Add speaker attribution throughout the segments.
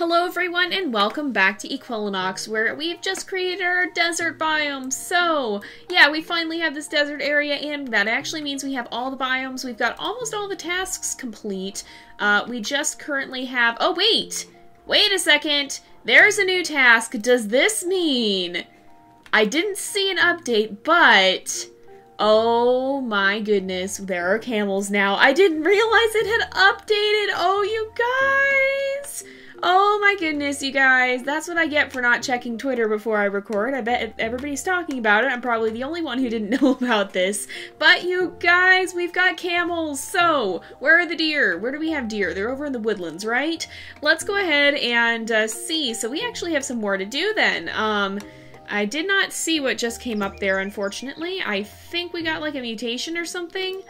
Speaker 1: Hello everyone and welcome back to Equilinox, where we've just created our desert biome. So, yeah, we finally have this desert area, and that actually means we have all the biomes. We've got almost all the tasks complete. We just currently have... Oh, wait! Wait a second! There's a new task. Does this mean... I didn't see an update, but... Oh my goodness, there are camels now. I didn't realize it had updated! Oh, you guys! Oh my goodness, you guys. That's what I get for not checking Twitter before I record. I bet everybody's talking about it. I'm probably the only one who didn't know about this. But you guys, we've got camels. So, where are the deer? Where do we have deer? They're over in the woodlands, right? Let's go ahead and see. So we actually have some more to do then. I did not see what just came up there, unfortunately. I think we got like a mutation or something.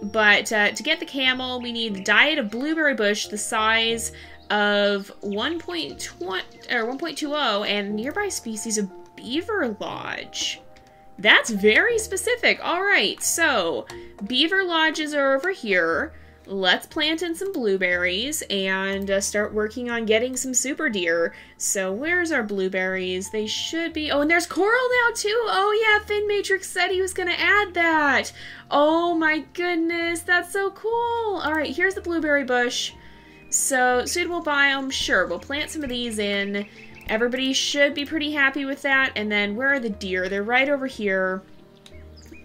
Speaker 1: But to get the camel, we need the diet of blueberry bush, the size of 1.20 and nearby species of beaver lodge. That's very specific. Alright, so beaver lodges are over here. Let's plant in some blueberries and start working on getting some super deer. So where's our blueberries? They should be... Oh, and there's coral now too! Oh yeah, Fin Matrix said he was gonna add that! Oh my goodness, that's so cool! Alright, here's the blueberry bush. So, suitable biome, sure, we'll plant some of these in. Everybody should be pretty happy with that. And then, where are the deer? They're right over here.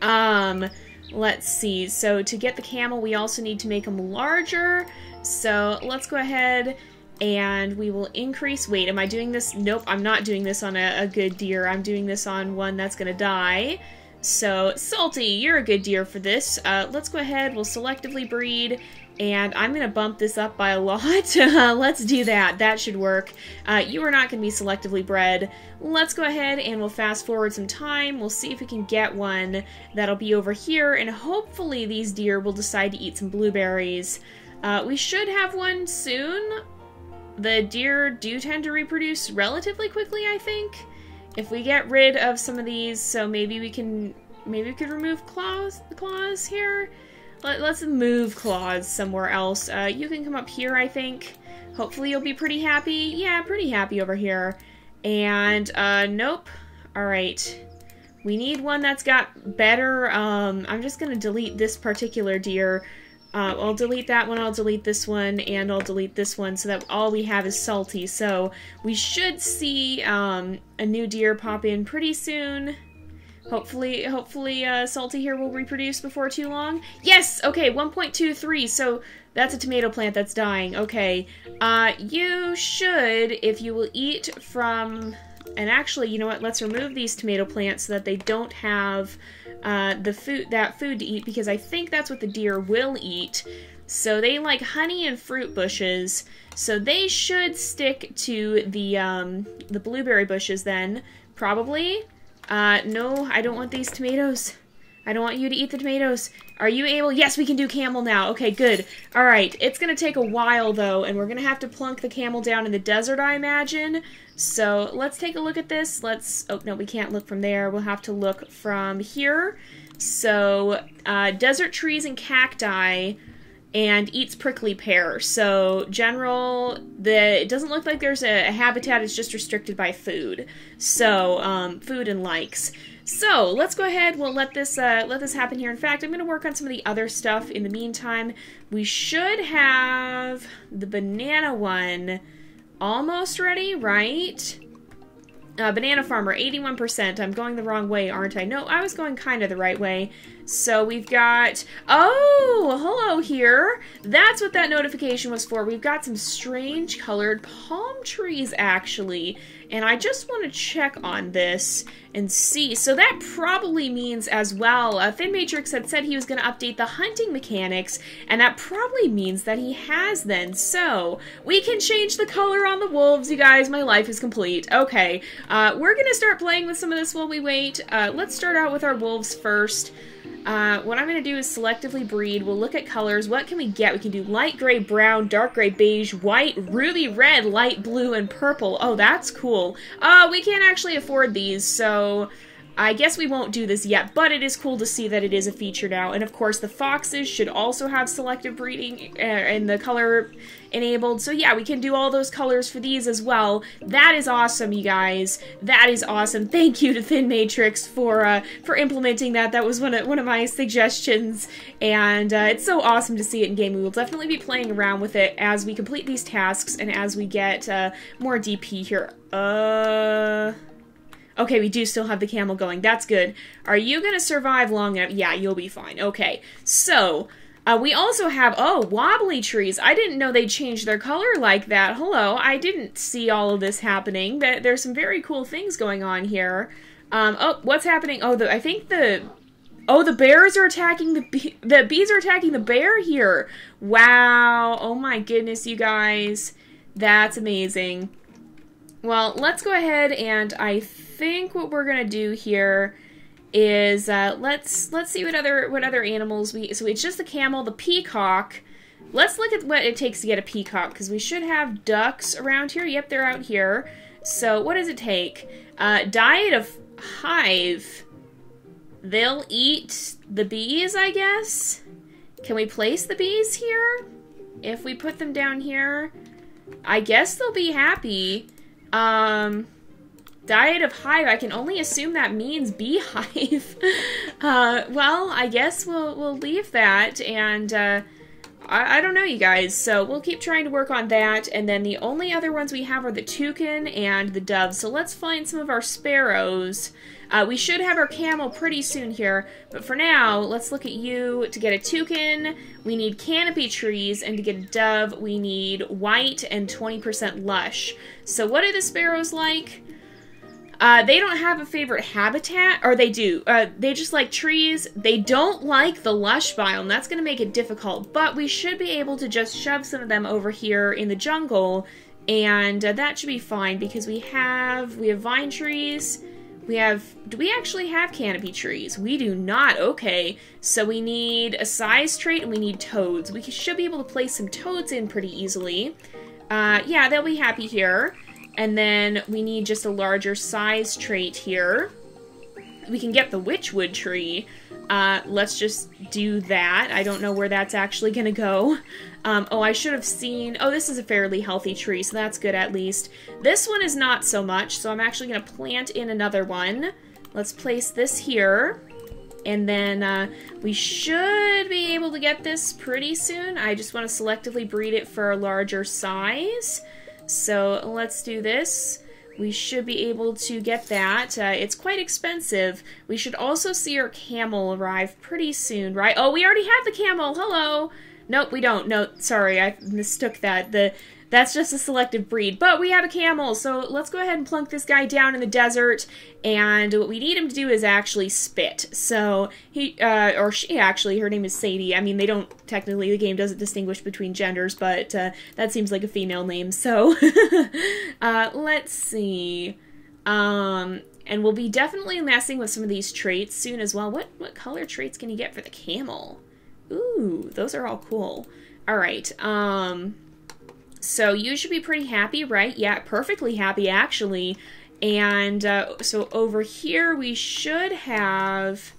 Speaker 1: Let's see. So, to get the camel, we also need to make them larger. So, let's go ahead and we will increase... Wait, am I doing this? Nope, I'm not doing this on a good deer. I'm doing this on one that's gonna die. So, Salty, you're a good deer for this. Let's go ahead, we'll selectively breed. And I'm going to bump this up by a lot. Let's do that. That should work. You are not going to be selectively bred. Let's go ahead and we'll fast forward some time. We'll see if we can get one that'll be over here. And hopefully these deer will decide to eat some blueberries. We should have one soon. The deer do tend to reproduce relatively quickly, I think. If we get rid of some of these, so maybe we could remove the claws here. Let's move claws somewhere else. You can come up here, I think. Hopefully you'll be pretty happy. Yeah, pretty happy over here. And, nope. Alright. We need one that's got better, I'm just gonna delete this particular deer. I'll delete that one, I'll delete this one, and I'll delete this one so that all we have is Salty. So, we should see, a new deer pop in pretty soon. Hopefully, Salty here will reproduce before too long. Yes! Okay, 1.23, so that's a tomato plant that's dying. Okay, you should, if you will eat from... And actually, you know what, let's remove these tomato plants so that they don't have that food to eat, because I think that's what the deer will eat. So they like honey and fruit bushes, so they should stick to the blueberry bushes then, probably. No, I don't want these tomatoes. I don't want you to eat the tomatoes. Are you able? Yes, we can do camel now. Okay, good. Alright, it's gonna take a while, though, and we're gonna have to plunk the camel down in the desert, I imagine. So, let's take a look at this. Oh, no, we can't look from there. We'll have to look from here. So, desert trees and cacti, and eats prickly pear. So, it doesn't look like there's a habitat, it's just restricted by food. So, food and likes. So, let's go ahead, we'll let this happen here. In fact, I'm going to work on some of the other stuff in the meantime. We should have the banana one almost ready, right? Banana farmer, 81%. I'm going the wrong way, aren't I? No, I was going kind of the right way. So we've got... Oh, hello here. That's what that notification was for. We've got some strange colored palm trees, actually. And I just want to check on this and see. So that probably means as well, Fin Matrix had said he was going to update the hunting mechanics, and that probably means that he has then. So, we can change the color on the wolves, you guys. My life is complete. Okay, we're going to start playing with some of this while we wait. Let's start out with our wolves first. What I'm going to do is selectively breed. We'll look at colors. What can we get? We can do light gray, brown, dark gray, beige, white, ruby red, light blue, and purple. Oh, that's cool. We can't actually afford these, so I guess we won't do this yet, but it is cool to see that it is a feature now. And of course, the foxes should also have selective breeding and the color enabled. So yeah, we can do all those colors for these as well. That is awesome, you guys. That is awesome. Thank you to Thin Matrix for implementing that. That was one of my suggestions, and it's so awesome to see it in game. We will definitely be playing around with it as we complete these tasks and as we get more DP here. Okay, we do still have the camel going. That's good. Are you gonna survive long enough? Yeah, you'll be fine. Okay, so we also have, oh, wobbly trees. I didn't know they changed their color like that. Hello, I didn't see all of this happening. There's some very cool things going on here. Oh, what's happening? Oh, I think the bears are attacking the bees are attacking the bear here. Wow. Oh my goodness, you guys. That's amazing. Well, let's go ahead, and I think what we're gonna do here is let's see what other animals so it's just the camel, the peacock. Let's look at what it takes to get a peacock, because we should have ducks around here. Yep, they're out here. So what does it take? Diet of hive. They'll eat the bees, I guess. Can we place the bees here? If we put them down here, I guess they'll be happy. Diet of hive, I can only assume that means beehive. Well, I guess we'll leave that, and I don't know, you guys, so we'll keep trying to work on that, and then the only other ones we have are the toucan and the dove, so let's find some of our sparrows. We should have our camel pretty soon here, but for now, let's look at you. To get a toucan, we need canopy trees, and to get a dove, we need white and 20% lush. So what are the sparrows like? They don't have a favorite habitat, or they do. They just like trees. They don't like the lush biome. That's going to make it difficult, but we should be able to just shove some of them over here in the jungle, and that should be fine, because we have vine trees. Do we actually have canopy trees? We do not. Okay, so we need a size trait, and we need toads. We should be able to place some toads in pretty easily. Yeah, they'll be happy here. And then we need just a larger size trait here. We can get the witchwood tree. Let's just do that. I don't know where that's actually gonna go. Oh, I should have seen... Oh, this is a fairly healthy tree, so that's good at least. This one is not so much, so I'm actually gonna plant in another one. Let's place this here. And then we should be able to get this pretty soon. I just want to selectively breed it for a larger size. So let's do this. We should be able to get that. It's quite expensive. We should also see our camel arrive pretty soon, right? Oh, we already have the camel. Hello. Nope, we don't. No, sorry, I mistook that. That's just a selective breed. But we have a camel, so let's go ahead and plunk this guy down in the desert. And what we need him to do is actually spit. So he, or she actually, her name is Sadie. I mean, they don't, technically, the game doesn't distinguish between genders, but that seems like a female name. So let's see. And we'll be definitely messing with some of these traits soon as well. What color traits can you get for the camel? Ooh, those are all cool. All right, so you should be pretty happy, right? Yeah, perfectly happy, actually. And so over here we should have...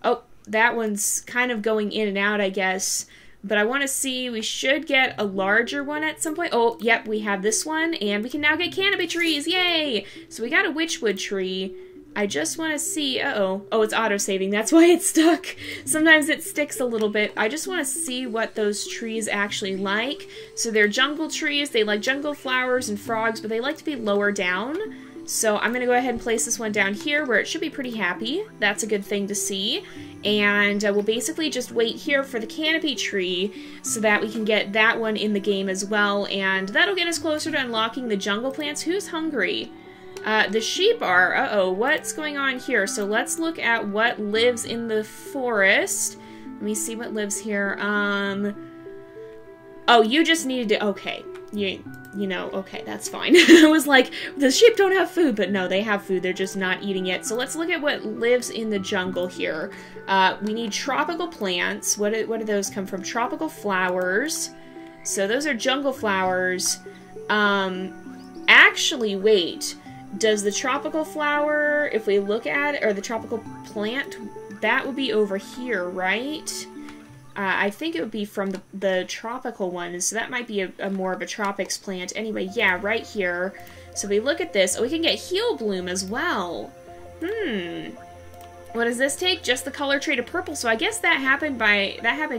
Speaker 1: Oh, that one's kind of going in and out, I guess. But I want to see, we should get a larger one at some point. Oh, yep, we have this one, and we can now get canopy trees, yay! So we got a witchwood tree. I just want to see, oh, it's auto-saving, that's why it's stuck. Sometimes it sticks a little bit. I just want to see what those trees actually like. So they're jungle trees, they like jungle flowers and frogs, but they like to be lower down. So I'm going to go ahead and place this one down here where it should be pretty happy. That's a good thing to see. And we'll basically just wait here for the canopy tree so that we can get that one in the game as well. And that'll get us closer to unlocking the jungle plants. Who's hungry? The sheep are. Uh-oh, what's going on here? So let's look at what lives in the forest. Let me see what lives here. Oh, you just needed to... Okay. You know, okay, that's fine. I was like, the sheep don't have food, but no, they have food. They're just not eating it. So let's look at what lives in the jungle here. We need tropical plants. What do those come from? Tropical flowers. So those are jungle flowers. Actually, wait. Does the tropical flower... flower, if we look at it, or the tropical plant, that would be over here, right? I think it would be from the tropical one, so that might be a more of a tropics plant. Anyway, yeah, right here. So if we look at this, oh, we can get heel bloom as well. What does this take? Just the color trait of purple. So I guess that happened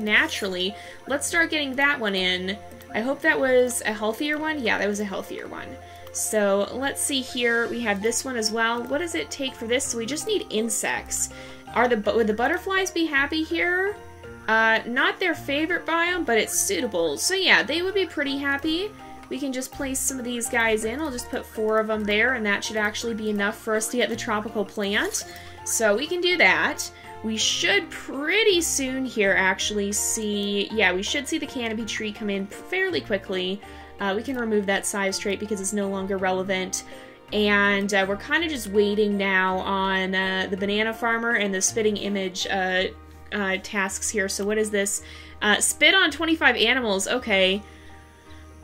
Speaker 1: naturally. Let's start getting that one in. I hope that was a healthier one. Yeah, that was a healthier one. So let's see here. We have this one as well. What does it take for this? So we just need insects. Would the butterflies be happy here? Not their favorite biome, but it's suitable. So yeah, they would be pretty happy. We can just place some of these guys in. I'll just put 4 of them there, and that should actually be enough for us to get the tropical plant. So we can do that. We should pretty soon here actually see, yeah, we should see the canopy tree come in fairly quickly. We can remove that size trait because it's no longer relevant. And we're kind of just waiting now on the banana farmer and the spitting image tasks here. So what is this? Spit on 25 animals. Okay.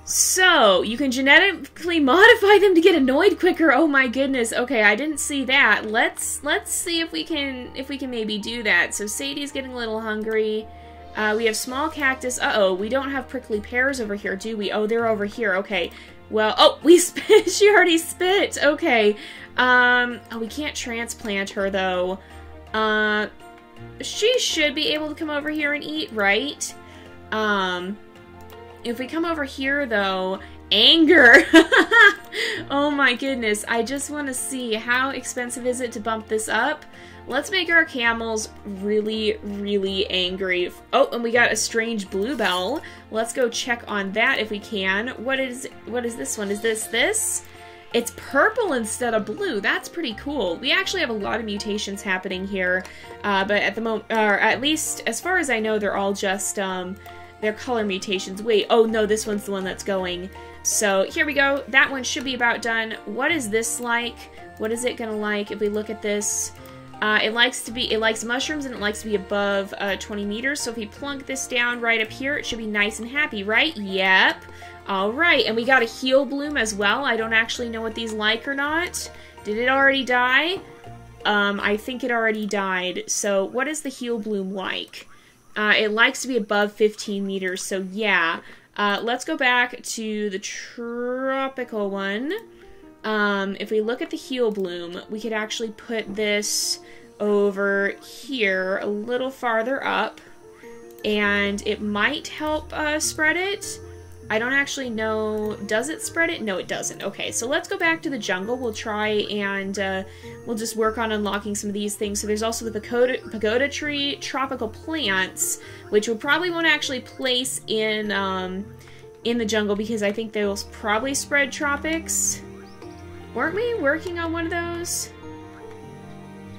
Speaker 1: So, you can genetically modify them to get annoyed quicker. Oh my goodness. Okay, I didn't see that. Let's see if we can maybe do that. So Sadie's getting a little hungry. We have small cactus. Uh-oh, we don't have prickly pears over here, do we? Oh, they're over here. Okay. Well, oh, we spit. She already spit. Okay. Oh, we can't transplant her though. She should be able to come over here and eat, right? If we come over here, though, anger! Oh my goodness, I just want to see how expensive is it to bump this up. Let's make our camels really, really angry. Oh, and we got a strange bluebell. Let's go check on that if we can. What is this one? Is this? It's purple instead of blue. That's pretty cool. We actually have a lot of mutations happening here, but at the moment, or at least as far as I know, they're all just they're color mutations. Wait, oh no, this one's the one that's going. So here we go. That one should be about done. What is this like? What is it gonna like if we look at this? It likes mushrooms and it likes to be above 20 meters. So if we plunk this down right up here, it should be nice and happy, right? Yep. All right, and we got a heel bloom as well. I don't actually know what these like or not. Did it already die? I think it already died. So what is the heel bloom like? It likes to be above 15 meters, so yeah. Let's go back to the tropical one. If we look at the heel bloom, we could actually put this over here a little farther up, and it might help spread it. I don't actually know. Does it spread it? No, it doesn't. Okay, so let's go back to the jungle. We'll try and we'll just work on unlocking some of these things. So there's also the pagoda tree, tropical plants, which we probably won't actually place in the jungle because I think they will probably spread tropics. Weren't we working on one of those?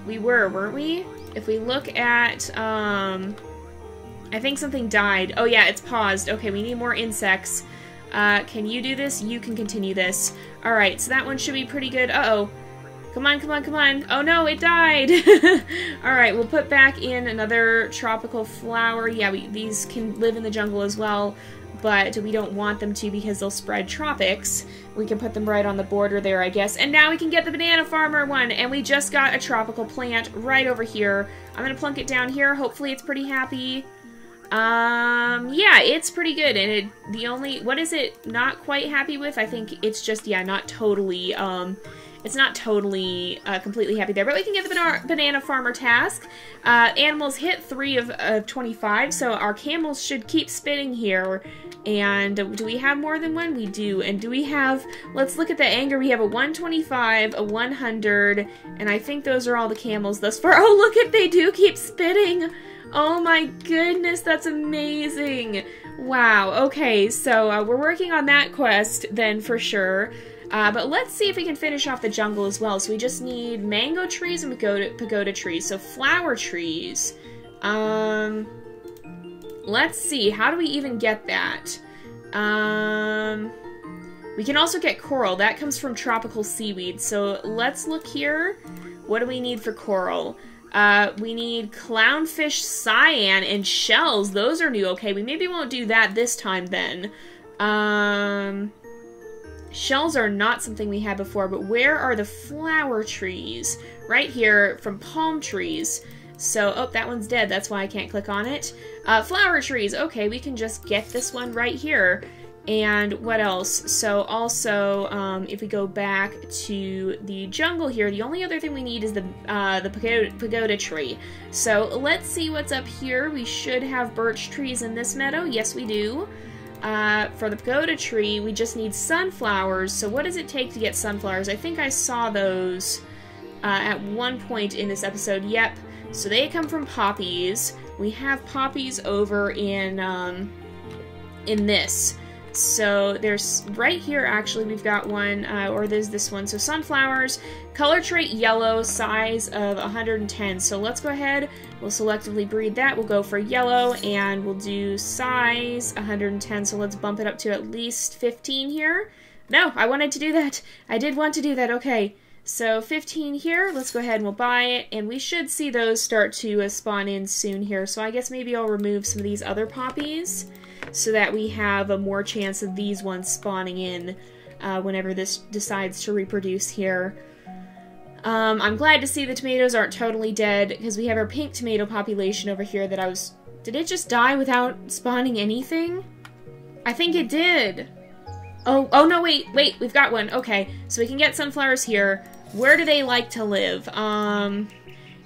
Speaker 1: We were, weren't we? If we look at I think something died. Oh yeah, it's paused. Okay, we need more insects. Can you do this? You can continue this. Alright, so that one should be pretty good. Uh-oh. Come on, come on, come on. Oh no, it died! Alright, we'll put back in another tropical flower. Yeah, these can live in the jungle as well, but we don't want them to because they'll spread tropics. We can put them right on the border there, I guess. And now we can get the banana farmer one, and we just got a tropical plant right over here. I'm gonna plunk it down here. Hopefully it's pretty happy. Yeah, it's pretty good, and what is it not quite happy with? I think it's just, yeah, not totally, it's not totally, completely happy there, but we can get the banana farmer task. Animals hit 3 of 25, so our camels should keep spitting here, and do we have more than one? We do, and do we have, let's look at the anger, we have a 125, a 100, and I think those are all the camels thus far. Oh, look at, they do keep spitting! Oh my goodness, that's amazing. Wow, okay, so we're working on that quest then for sure. But let's see if we can finish off the jungle as well. So we just need mango trees and pagoda trees. So flower trees. Let's see, how do we even get that? We can also get coral. That comes from tropical seaweed. So let's look here. What do we need for coral? We need clownfish, cyan, and shells. Those are new. Okay, we maybe won't do that this time then. Shells are not something we had before, but where are the flower trees? Right here from palm trees. So, oh, that one's dead. That's why I can't click on it. Flower trees. Okay, we can just get this one right here. And what else? So also, if we go back to the jungle here, the only other thing we need is the pagoda tree. So let's see what's up here. We should have birch trees in this meadow. Yes, we do. For the pagoda tree, we just need sunflowers. So what does it take to get sunflowers? I think I saw those at one point in this episode. Yep. So they come from poppies. We have poppies over in this. So there's right here, actually, we've got one, or there's this one. So sunflowers, color trait yellow, size of 110. So let's go ahead, we'll selectively breed that. We'll go for yellow, and we'll do size 110. So let's bump it up to at least 15 here. No, I wanted to do that. I did want to do that. Okay, so 15 here. Let's go ahead and we'll buy it, and we should see those start to spawn in soon here. So I guess maybe I'll remove some of these other poppies, so that we have a more chance of these ones spawning in whenever this decides to reproduce here. I'm glad to see the tomatoes aren't totally dead, because we have our pink tomato population over here that I was... Did it just die without spawning anything? I think it did. Oh no, wait, we've got one. Okay, so we can get sunflowers here. Where do they like to live?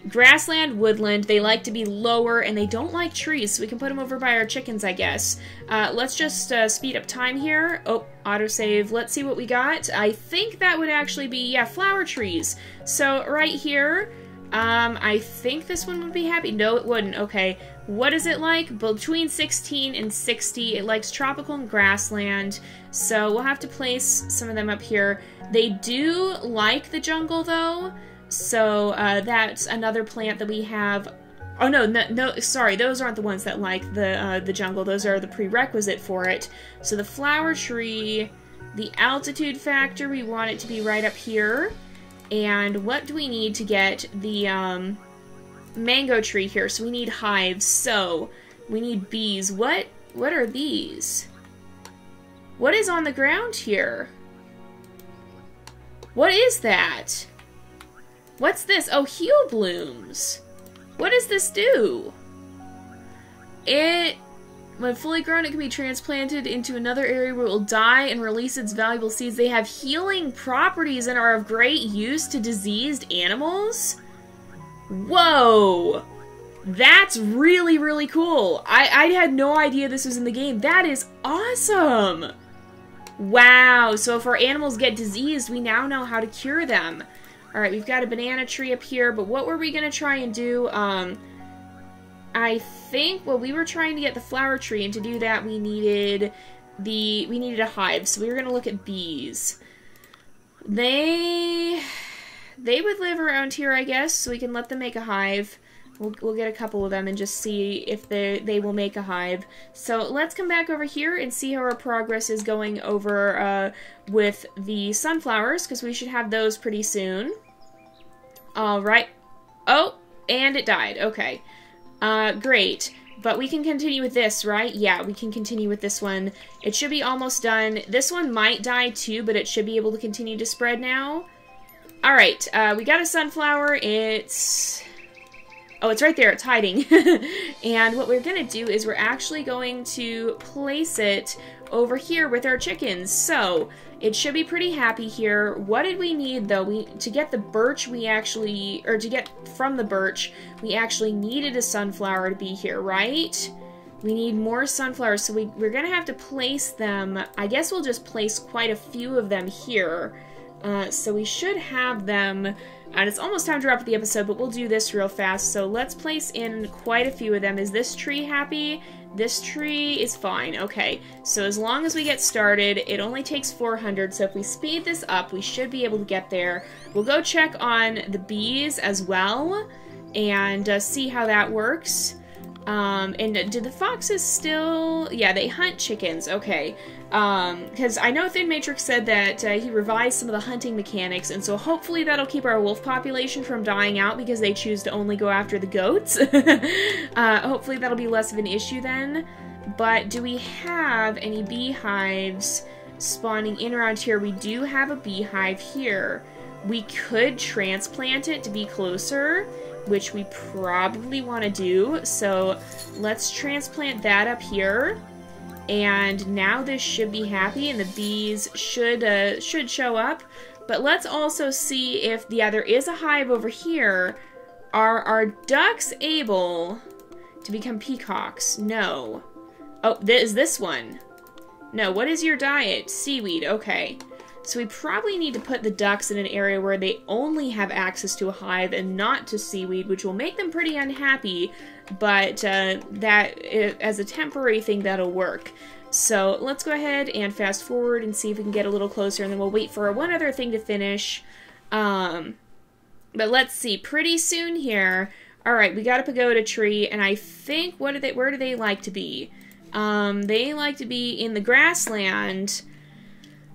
Speaker 1: Grassland, woodland, they like to be lower, and they don't like trees, so we can put them over by our chickens, I guess. Let's just speed up time here. Oh, autosave. Let's see what we got. I think that would actually be, yeah, flower trees. So right here, I think this one would be happy. No, it wouldn't. Okay, what is it like? Between 16 and 60. It likes tropical and grassland, so we'll have to place some of them up here. They do like the jungle, though. So, that's another plant that we have. Oh, no, sorry, those aren't the ones that like the jungle. Those are the prerequisite for it. So the flower tree, the altitude factor, we want it to be right up here. And what do we need to get the mango tree here? So we need hives. So we need bees. What are these? What is on the ground here? What is that? What's this? Oh, heel blooms. What does this do? When fully grown, it can be transplanted into another area where it will die and release its valuable seeds. They have healing properties and are of great use to diseased animals? Whoa! That's really, really cool. I had no idea this was in the game. That is awesome! Wow, so if our animals get diseased, we now know how to cure them. Alright, we've got a banana tree up here, but what were we going to try and do? I think, well, we were trying to get the flower tree, and to do that we needed a hive, so we were going to look at bees. They would live around here, I guess, so we can let them make a hive. We'll get a couple of them and just see if they will make a hive. So let's come back over here and see how our progress is going over with the sunflowers, because we should have those pretty soon. Alright. Oh, and it died. Okay. Great. But we can continue with this, right? Yeah, we can continue with this one. It should be almost done. This one might die too, but it should be able to continue to spread now. Alright, we got a sunflower. Oh, it's right there. It's hiding. And what we're going to do is we're actually going to place it over here with our chickens. So it should be pretty happy here. What did we need, though? To get the birch, to get from the birch, we actually needed a sunflower to be here, right? We need more sunflowers, so we're going to have to place them. I guess we'll just place quite a few of them here. So we should have them. And it's almost time to wrap up the episode, but we'll do this real fast. So let's place in quite a few of them. Is this tree happy? This tree is fine. Okay, so as long as we get started, it only takes 400, so if we speed this up, we should be able to get there. We'll go check on the bees as well, and see how that works. And do the foxes still... Yeah, they hunt chickens. Okay. Because I know Thin Matrix said that he revised some of the hunting mechanics, and so hopefully that'll keep our wolf population from dying out because they choose to only go after the goats. Hopefully that'll be less of an issue then. But do we have any beehives spawning in around here. We do have a beehive here. We could transplant it to be closer, which we probably want to do. So let's transplant that up here. And now this should be happy, and the bees should show up. But let's also see if, yeah, there is a hive over here. Are our ducks able to become peacocks? No. Oh, is this one? No, what is your diet? Seaweed, okay. So we probably need to put the ducks in an area where they only have access to a hive and not to seaweed, which will make them pretty unhappy, but that, as a temporary thing, that'll work. So let's go ahead and fast forward and see if we can get a little closer, and then we'll wait for one other thing to finish. But let's see, pretty soon here. Alright, we got a pagoda tree, and I think, where do they like to be? They like to be in the grassland,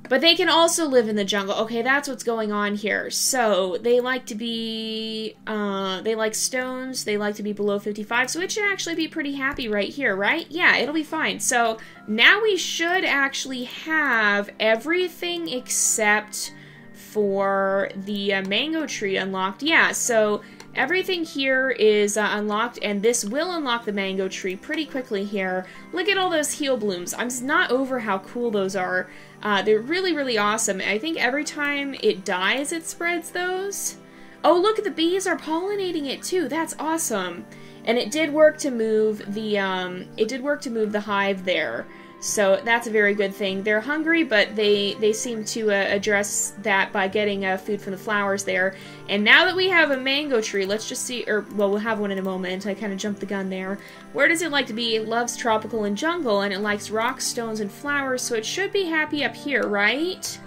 Speaker 1: but they can also live in the jungle. Okay, that's what's going on here. So, they like to be, they like stones, they like to be below 55, so it should actually be pretty happy right here, right? Yeah, it'll be fine. So, now we should actually have everything except for the mango tree unlocked. Yeah, so everything here is unlocked, and this will unlock the mango tree pretty quickly here. Look at all those heel blooms. I'm just not over how cool those are. They're really, really awesome. I think every time it dies, it spreads those. Oh, look, the bees are pollinating it too. That's awesome. And it did work to move the hive there. So that's a very good thing. They're hungry, but they seem to address that by getting food from the flowers there. And now that we have a mango tree, let's just see, well, we'll have one in a moment. I kind of jumped the gun there. Where does it like to be? It loves tropical and jungle, and it likes rocks, stones, and flowers, so it should be happy up here, right?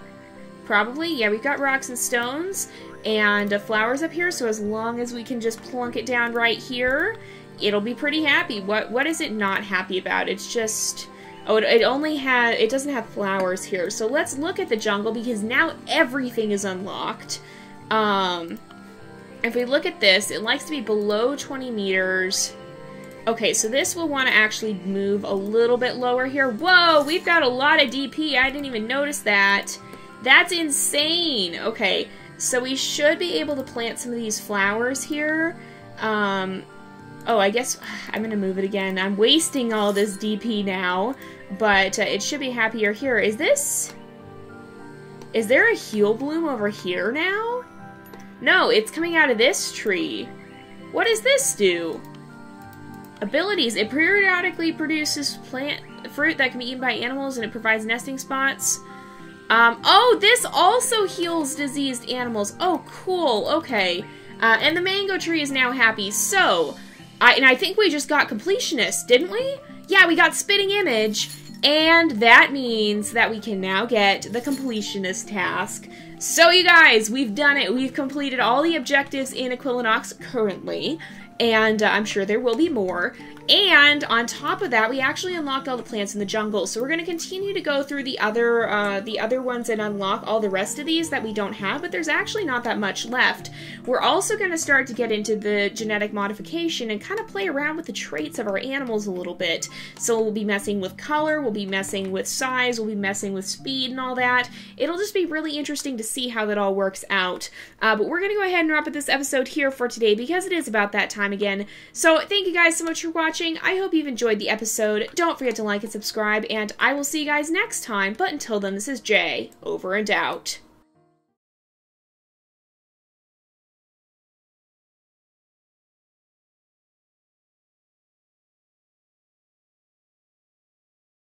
Speaker 1: Probably. Yeah, we've got rocks and stones, and flowers up here, so as long as we can just plunk it down right here, it'll be pretty happy. What is it not happy about? It's just... oh, it doesn't have flowers here. So let's look at the jungle, because now everything is unlocked. If we look at this, it likes to be below 20 meters. Okay, so this will want to actually move a little bit lower here. Whoa, we've got a lot of DP. I didn't even notice that. That's insane. Okay, so we should be able to plant some of these flowers here. Oh, I guess I'm going to move it again. I'm wasting all this DP now, but it should be happier here. Is there a heel bloom over here now? No, it's coming out of this tree. What does this do? Abilities. It periodically produces fruit that can be eaten by animals, and it provides nesting spots. Oh, this also heals diseased animals. Oh, cool. Okay. And the mango tree is now happy. So... and I think we just got completionist, didn't we? Yeah, we got spitting image, and that means that we can now get the completionist task. So you guys, we've done it. We've completed all the objectives in Equilinox currently, and I'm sure there will be more. And on top of that, we actually unlocked all the plants in the jungle. So we're going to continue to go through the other ones and unlock all the rest of these that we don't have, but there's actually not that much left. We're also going to start to get into the genetic modification and kind of play around with the traits of our animals a little bit. So we'll be messing with color, we'll be messing with size, we'll be messing with speed and all that. It'll just be really interesting to see how that all works out. But we're going to go ahead and wrap up this episode here for today, because it is about that time again. So thank you guys so much for watching. I hope you've enjoyed the episode. Don't forget to like and subscribe, and I will see you guys next time. But until then, this is Jay, over and out.